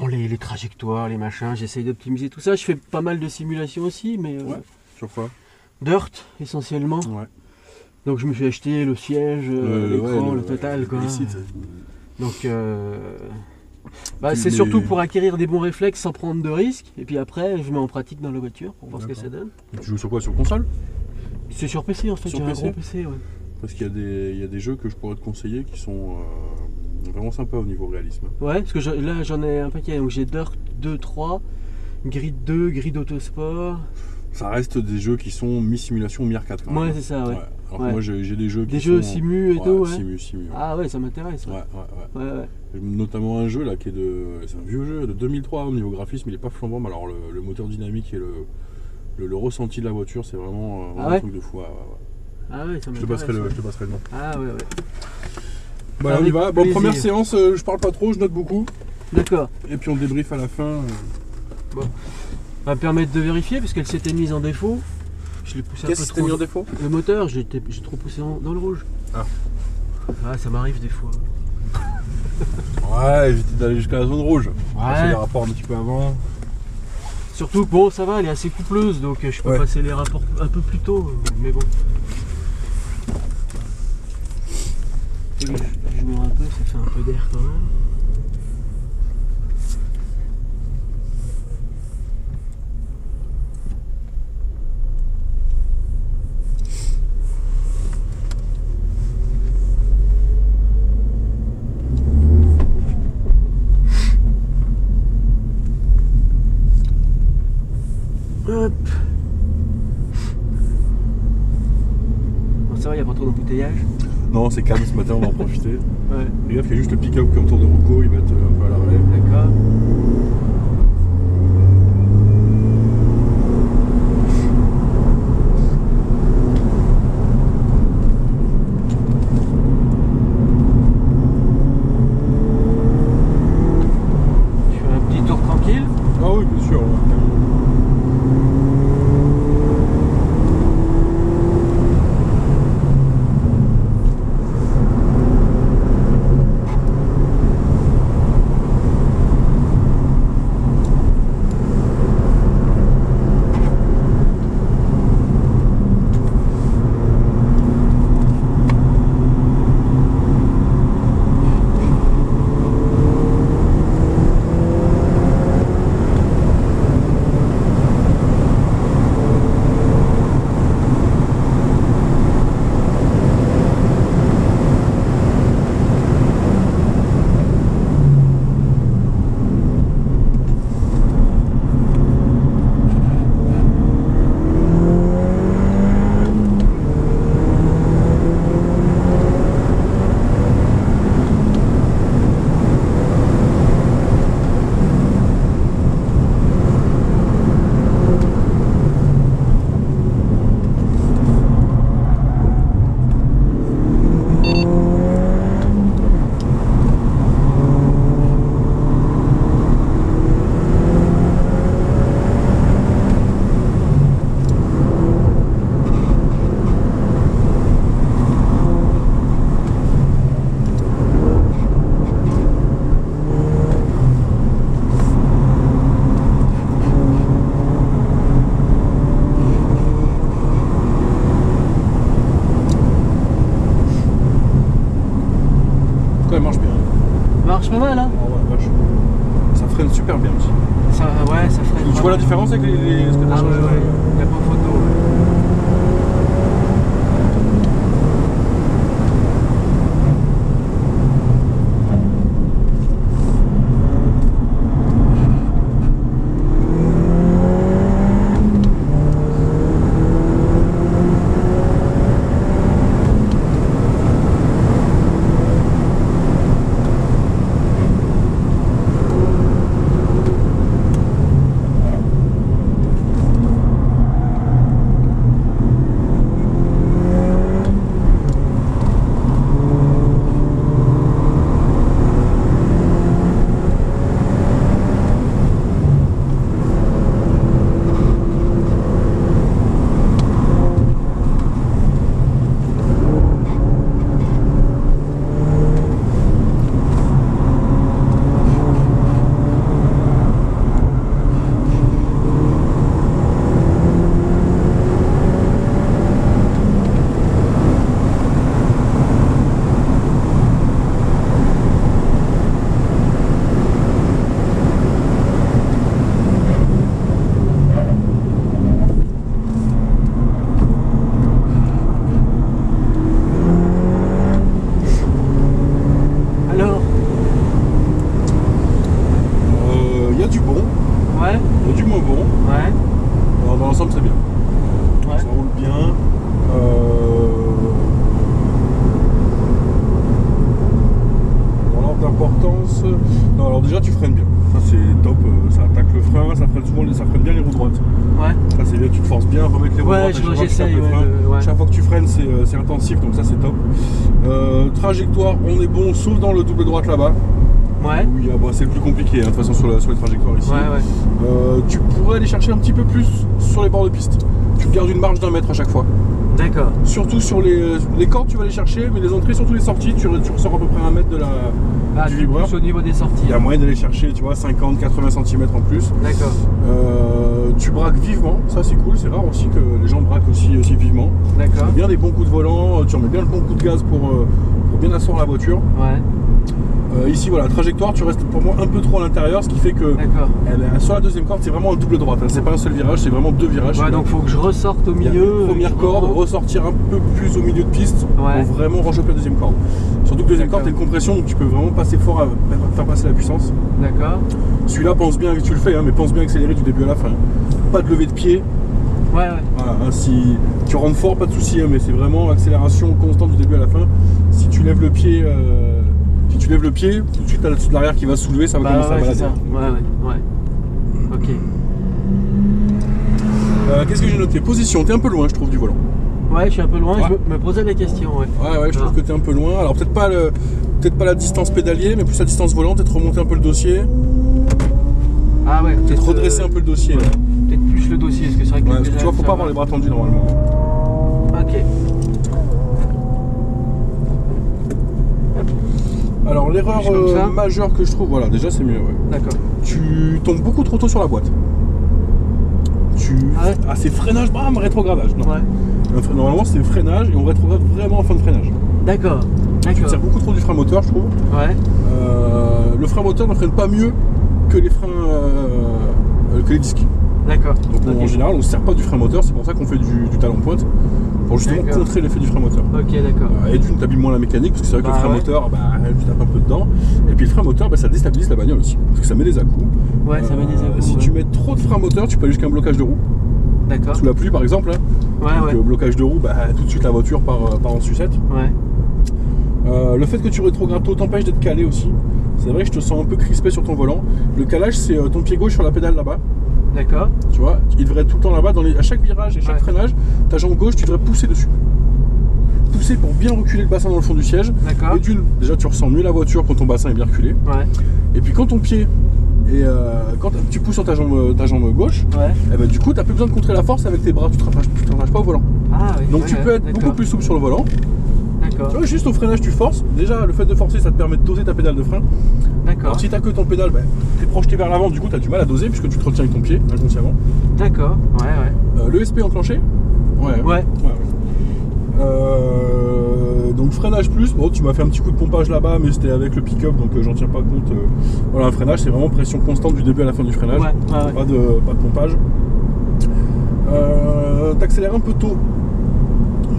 Bon, les trajectoires, les machins, j'essaye d'optimiser tout ça. Je fais pas mal de simulations aussi, mais Ouais. Sur quoi? dirt essentiellement. Ouais. Donc je me suis acheté le siège, l'écran, le total quoi. Donc c'est surtout pour acquérir des bons réflexes sans prendre de risques. Et puis après, je mets en pratique dans la voiture pour voir ce que ça donne. Et tu joues sur quoi? Sur console? C'est sur PC en fait, Sur j'ai un PC? gros PC. Ouais. Parce qu'il y a des jeux que je pourrais te conseiller qui sont vraiment sympas au niveau réalisme. Ouais, parce que là j'en ai un paquet. Donc j'ai Dirt 2, 3, Grid 2, Grid Autosport. Ça reste des jeux qui sont mi-simulation, mi-arcade quand même. Ouais, c'est ça, ouais. Alors que moi j'ai des jeux qui des jeux sont... simu et tout, ouais. Simu, ouais. Ah ouais, ça m'intéresse. Ouais. Ouais. Notamment un jeu là qui est c'est un vieux jeu de 2003 au niveau graphisme, il est pas flambant, mais alors le moteur dynamique et le ressenti de la voiture, c'est vraiment un truc de fou. Ah ouais, ça je te passerai le nom. Ah ouais. Bah on y va. Bon, première séance, je parle pas trop, je note beaucoup. D'accord. Et puis on débrief à la fin. Bon. Ça va me permettre de vérifier parce qu'elle s'était mise en défaut. Je l'ai poussé un peu trop. Qu'est-ce qui s'était mis en défaut? Le moteur, j'ai trop poussé dans le rouge. Ah, ça m'arrive des fois. Ouais, éviter d'aller jusqu'à la zone rouge. Ouais. Passer les rapports un petit peu avant. Surtout que bon, ça va, elle est assez coupleuse, donc je peux passer les rapports un peu plus tôt. Mais bon. Je m'ouvre un peu, ça fait un peu d'air quand même. Hop. Bon, ça va, il n'y a pas trop d'embouteillage. Non, c'est calme ce matin, on va en profiter. Ouais. Fais gaffe, il y a juste le pick-up qui est autour de Rocco, il va être un peu à l'arrêt. D'accord. Je fais un petit tour tranquille. Ah oui, bien sûr. Pas mal, hein. Oh, ouais, vache. Ça freine super bien aussi. Ça freine. Tu vois la différence avec ce que t'as changé? Il n'y a pas photo. souvent ça freine bien les roues droites. Ouais. Ça c'est bien, tu te forces bien à remettre les roues droites. J'essaye. Chaque fois que tu freines, c'est intensif, donc ça c'est top. Trajectoire, on est bon, sauf dans le double droite là-bas. Ouais. Oui, c'est le plus compliqué, hein, de toute façon sur les trajectoires ici. Ouais. Tu pourrais aller chercher un petit peu plus sur les bords de piste. Tu te gardes une marge d'1 mètre à chaque fois. D'accord. Surtout sur les cordes, tu vas les chercher, mais les entrées, surtout les sorties, tu ressors à peu près 1 mètre du vibreur. Plus au niveau des sorties. Il y a moyen d'aller chercher, tu vois, 50-80 cm en plus. D'accord. Tu braques vivement, ça c'est cool, c'est rare aussi que les gens braquent aussi vivement. D'accord. Tu mets bien des bons coups de volant, tu remets bien le bon coup de gaz pour bien asseoir la voiture. Ouais. Ici voilà, trajectoire, tu restes pour moi un peu trop à l'intérieur, ce qui fait que sur la deuxième corde c'est vraiment un double droite, hein. C'est pas un seul virage, c'est vraiment 2 virages. Ouais, donc faut que je ressorte au milieu. Première corde, ressortir un peu plus au milieu de piste pour vraiment rechoper la deuxième corde. Surtout que deuxième corde, t'as une compression donc tu peux vraiment passer fort à faire passer la puissance. D'accord. Celui-là, pense bien que tu le fais, hein, mais pense bien accélérer du début à la fin. Pas de levée de pied. Ouais. Voilà, hein, si tu rentres fort, pas de souci, hein, mais c'est vraiment accélération constante du début à la fin. Si tu lèves le pied. Tout de suite t'as le dessus de l'arrière qui va se soulever, ça va commencer à balader. Ouais. Ok. Qu'est-ce que j'ai noté? Position, t'es un peu loin je trouve du volant. Ouais, je suis un peu loin, je me posais la question. Ouais, je trouve que t'es un peu loin. Alors peut-être pas la distance pédalier, mais plus la distance volant, peut-être remonter un peu le dossier. Ah ouais, peut-être redresser un peu le dossier. Ouais. Peut-être plus le dossier, parce que c'est vrai que parce que tu vois, faut pas avoir les bras tendus normalement. Ok. Alors l'erreur majeure que je trouve, voilà, déjà c'est mieux. Ouais. D'accord. Tu tombes beaucoup trop tôt sur la boîte. C'est freinage, bam, rétrogradage. Non. Ouais. Normalement c'est freinage et on rétrograde vraiment en fin de freinage. D'accord. Tu tires beaucoup trop du frein moteur, je trouve. Ouais. Le frein moteur ne freine pas mieux que les freins, que les disques. D'accord. Donc en général on ne se sert pas du frein moteur, c'est pour ça qu'on fait du talon pointe. Pour justement contrer l'effet du frein moteur. Ok, d'accord. Et d'une, t'habilles moins la mécanique, parce que c'est vrai que le frein moteur, tu tapes un peu dedans. Et puis le frein moteur, ça déstabilise la bagnole aussi, parce que ça met des à-coups. Ouais, ça met des à-coups. Si tu mets trop de frein moteur, tu peux aller jusqu'à un blocage de roue. D'accord. Sous la pluie par exemple. Donc, blocage de roue, tout de suite la voiture part en sucette. Ouais. Le fait que tu rétrogrades tôt t'empêche d'être calé aussi. C'est vrai que je te sens un peu crispé sur ton volant. Le calage, c'est ton pied gauche sur la pédale là-bas. D'accord. Tu vois, il devrait être tout le temps là-bas, à chaque virage et chaque freinage, ta jambe gauche, tu devrais pousser dessus. Pousser pour bien reculer le bassin dans le fond du siège. D'accord. Et déjà tu ressens mieux la voiture quand ton bassin est bien reculé. Ouais. Et puis quand ton pied quand tu pousses sur ta jambe gauche, du coup tu n'as plus besoin de contrer la force avec tes bras, tu ne te rattaches pas au volant. Ah, oui. Donc tu peux être beaucoup plus souple sur le volant. D'accord. Tu vois, juste au freinage tu forces. Déjà le fait de forcer ça te permet de doser ta pédale de frein. D'accord. Alors si tu n'as que ton pédale, tu es projeté vers l'avant, du coup tu as du mal à doser puisque tu te retiens avec ton pied inconsciemment. D'accord. Ouais. Le SP enclenché. Ouais. Donc freinage plus, tu m'as fait un petit coup de pompage là-bas mais c'était avec le pick-up donc j'en tiens pas compte. Voilà, un freinage c'est vraiment pression constante du début à la fin du freinage, pas de pompage. T'accélères un peu tôt,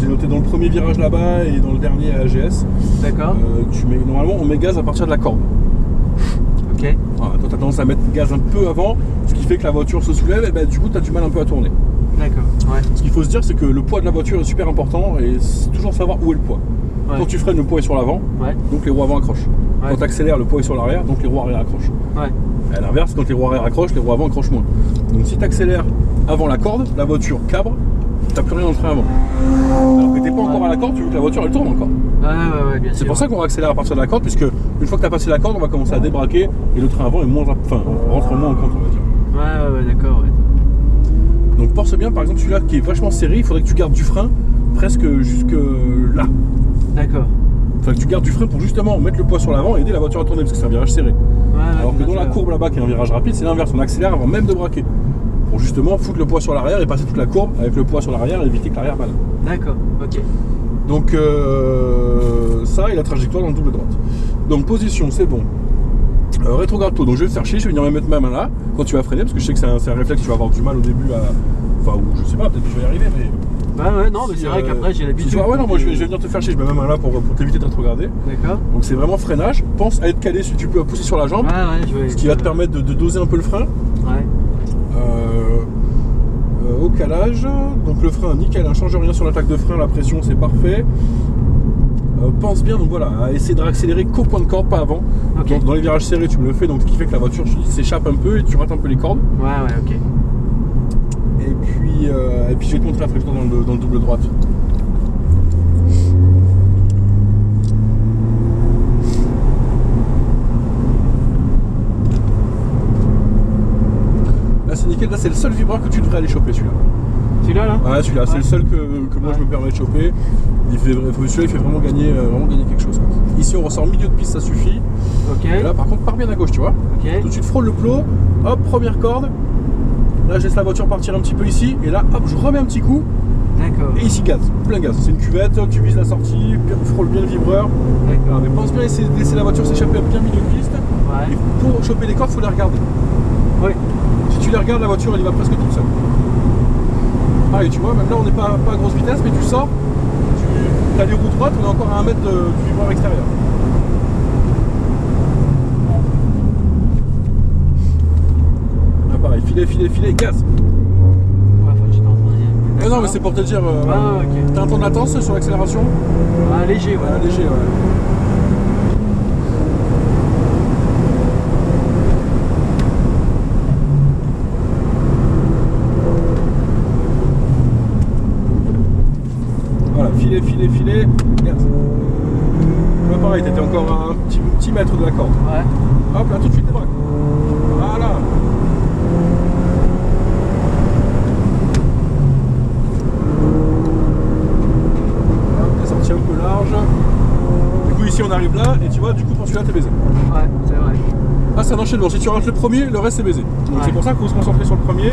j'ai noté dans le premier virage là-bas et dans le dernier à AGS. D'accord. Normalement on met gaz à partir de la corde. Ok. Voilà, toi t'as tendance à mettre gaz un peu avant, ce qui fait que la voiture se soulève et du coup t'as du mal un peu à tourner. D'accord. Ouais. Ce qu'il faut se dire c'est que le poids de la voiture est super important et c'est toujours savoir où est le poids. Quand tu freines, le poids est sur l'avant, donc les roues avant accrochent. Quand tu accélères, le poids est sur l'arrière, donc les roues arrière accrochent. À l'inverse, quand les roues arrière accrochent, les roues avant accrochent moins. Donc si tu accélères avant la corde, la voiture cabre, tu n'as plus rien dans le frein avant. Alors que tu n'es pas encore à la corde, tu veux que la voiture elle tourne encore. Bien sûr. C'est pour ça qu'on accélère à partir de la corde, puisque une fois que tu as passé la corde, on va commencer à débraquer et le train avant est rentre moins en compte, on va dire. D'accord. Donc pense bien, par exemple celui-là qui est vachement serré, il faudrait que tu gardes du frein presque jusque là. D'accord. Enfin que tu gardes du frein pour justement mettre le poids sur l'avant et aider la voiture à tourner parce que c'est un virage serré. Alors que dans la courbe là-bas qui est un virage rapide, c'est l'inverse, on accélère avant même de braquer. Pour justement foutre le poids sur l'arrière et passer toute la courbe avec le poids sur l'arrière et éviter que l'arrière balle. D'accord, ok. Donc ça et la trajectoire dans le double droite. Donc position, c'est bon. Rétrograde tôt, donc je vais le faire chier, je vais venir me mettre ma main là quand tu vas freiner parce que je sais que c'est un réflexe, tu vas avoir du mal au début à. Enfin, ou je sais pas, peut-être que je vais y arriver, mais. Non, mais c'est vrai qu'après j'ai l'habitude. Non, moi je vais venir te faire chier, je mets ma main là pour t'éviter de rétrograder. D'accord. Donc c'est vraiment freinage, pense à être calé si tu peux pousser sur la jambe, ce qui va te permettre de doser un peu le frein. Au calage, donc le frein nickel, ne change rien sur l'attaque de frein, la pression c'est parfait. pense bien donc voilà, à essayer de réaccélérer qu'au point de corde, pas avant. Okay. Dans les virages serrés, tu me le fais, donc ce qui fait que la voiture s'échappe un peu et tu rates un peu les cordes. Ouais, ok. Et puis je vais te montrer après dans le double droite. Là c'est nickel, là c'est le seul vibreur que tu devrais aller choper celui-là. Celui-là là? Ouais, celui-là, c'est le seul que moi je me permets de choper. Celui-là il fait vraiment gagner quelque chose. Ici on ressort milieu de piste, ça suffit. Okay. Et là par contre pars bien à gauche, tu vois. Okay. Tout de suite frôle le plot, hop, première corde. Là je laisse la voiture partir un petit peu ici, et là hop, je remets un petit coup. D'accord. Et ici gaz, plein gaz. C'est une cuvette, tu vises la sortie, frôle bien le vibreur. D'accord. Mais pense bien à essayer de laisser la voiture s'échapper bien milieu de piste. Ouais. Et pour choper les cordes, il faut les regarder. Oui. Si tu les regardes, la voiture elle y va presque toute seule. Ah et tu vois, même là on n'est pas à grosse vitesse, mais tu sors, tu as les roues droites, on est encore à 1 mètre du vibreur extérieur. Là pareil, filet, gaz. Ouais, faut que tu t'en non mais c'est pour te dire, ok. T'as un temps de latence sur l'accélération? Ah, léger, ouais. Léger, ouais. Filet, gaz. Là pareil, t'étais encore à un petit mètre de la corde. Ouais. Hop là, tout de suite des braques. Voilà. Hop, t'es sorti un peu large. Du coup ici on arrive là et tu vois, du coup pour celui-là t'es baisé. Ouais, c'est vrai. Ah c'est un enchaînement, si tu rates le premier, le reste c'est baisé. Donc c'est pour ça qu'il faut se concentrer sur le premier.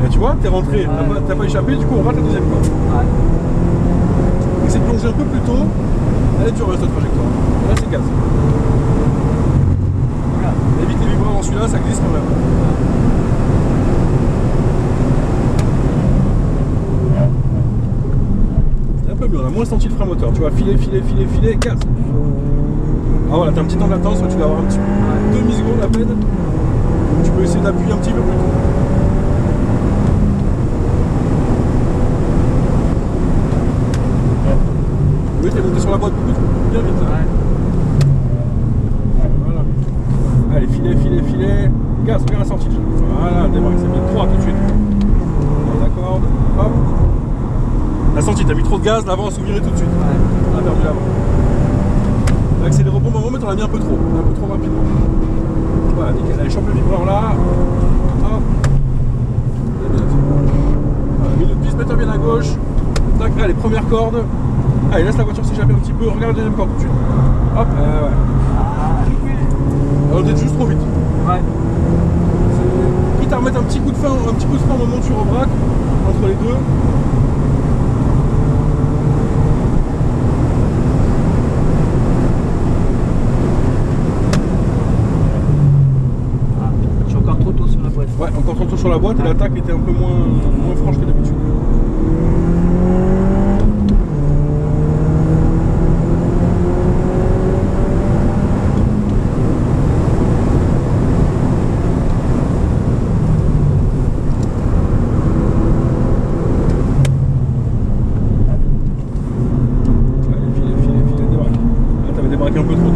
Et tu vois, t'es rentré, t'as pas échappé, du coup on rate la deuxième corde. Ouais. Essaye de plonger un peu plus tôt. Allez, tu restes la trajectoire. Et là c'est gaz. Voilà. Évite les vibreurs dans celui-là, ça glisse quand même. C'est un peu mieux, on a moins senti le frein moteur. Tu vois, filet, gaz. Ah voilà, t'as un petit temps de latence, tu vas avoir un petit peu, demi-seconde à peine. Tu peux essayer d'appuyer un petit peu plus tôt. Oui, t'es monté sur la boîte beaucoup bien vite. Là. Ouais. Voilà. Allez, filet, gaz, regarde la sortie déjà. Voilà, démarre, c'est bien 3 tout de suite. D'accord, hop. La sortie, t'as mis trop de gaz, l'avant a souviré tout de suite. Ouais. On a perdu l'avant. Accélère au bon moment, mais t'en as mis un peu trop rapidement. Voilà, nickel. Allez, chope le vibreur là. Hop. Voilà, milieu de piste, mets-toi bien à gauche. Tac, allez, première corde. Allez, laisse la voiture s'échapper un petit peu, regarde la deuxième corde tout de suite. Hop, ouais. Alors, on est juste trop vite. Ouais. Quitte à remettre un petit coup de frein au moment où tu rebraques, entre les deux. Ah, je suis encore trop tôt sur la boîte. Ouais, encore trop tôt sur la boîte et l'attaque était un peu moins franche que d'habitude. Un peu trop.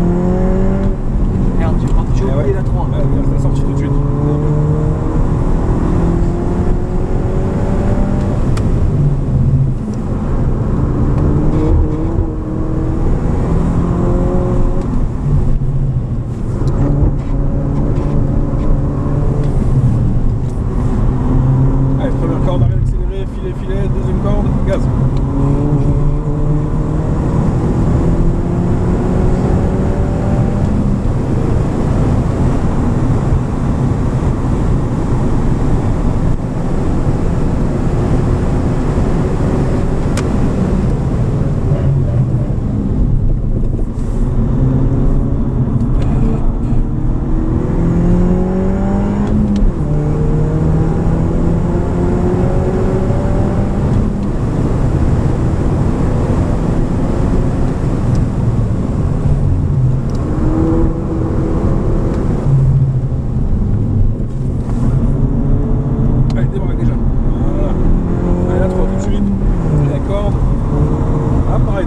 Merde, tu as oublié la 3. La sortie tout de suite.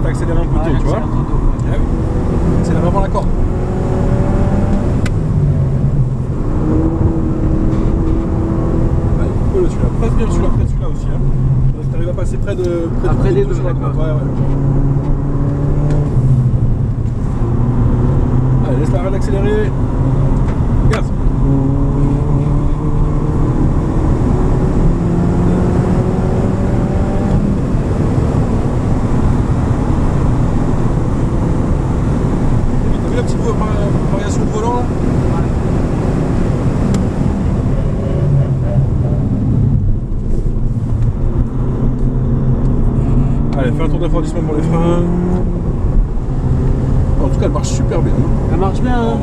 t'as accéléré un peu tôt, tu vois. Accélère avant la corde. Celui-là, passe bien celui-là, près de celui-là aussi. Hein. Tu arrives à passer près des deux. D'accord. Ouais. Allez, laisse l'arrêt d'accélérer. Gaz. T'as vu la petite variation de volant là? Allez, fais un tour d'affranchissement pour les freins. En tout cas, elle marche super bien. Elle marche bien, hein.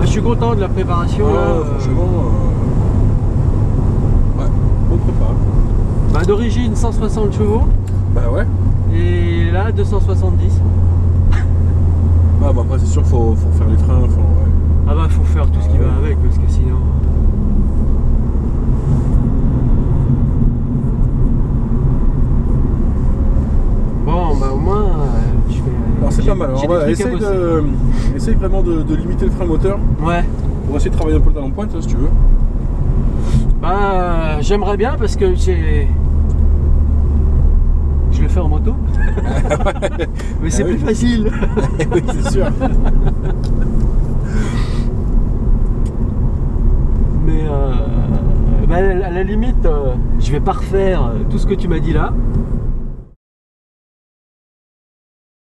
Je suis content de la préparation. Franchement, ouais, bon prépa. Bah, d'origine 160 chevaux. Bah ouais. Et là 270. Ah bah après c'est sûr faut faire les freins. Ouais. Ah bah faut faire tout ce qui va avec parce que sinon. Bon bah au moins je fais. Alors c'est pas mal. Alors, voilà, essaye vraiment de limiter le frein moteur. Ouais. Pour essayer de travailler un peu le talon de pointe si tu veux. Bah j'aimerais bien parce que je le fais en moto. Mais c'est plus facile. Oui c'est sûr. Mais bah, à la limite je vais pas refaire tout ce que tu m'as dit là.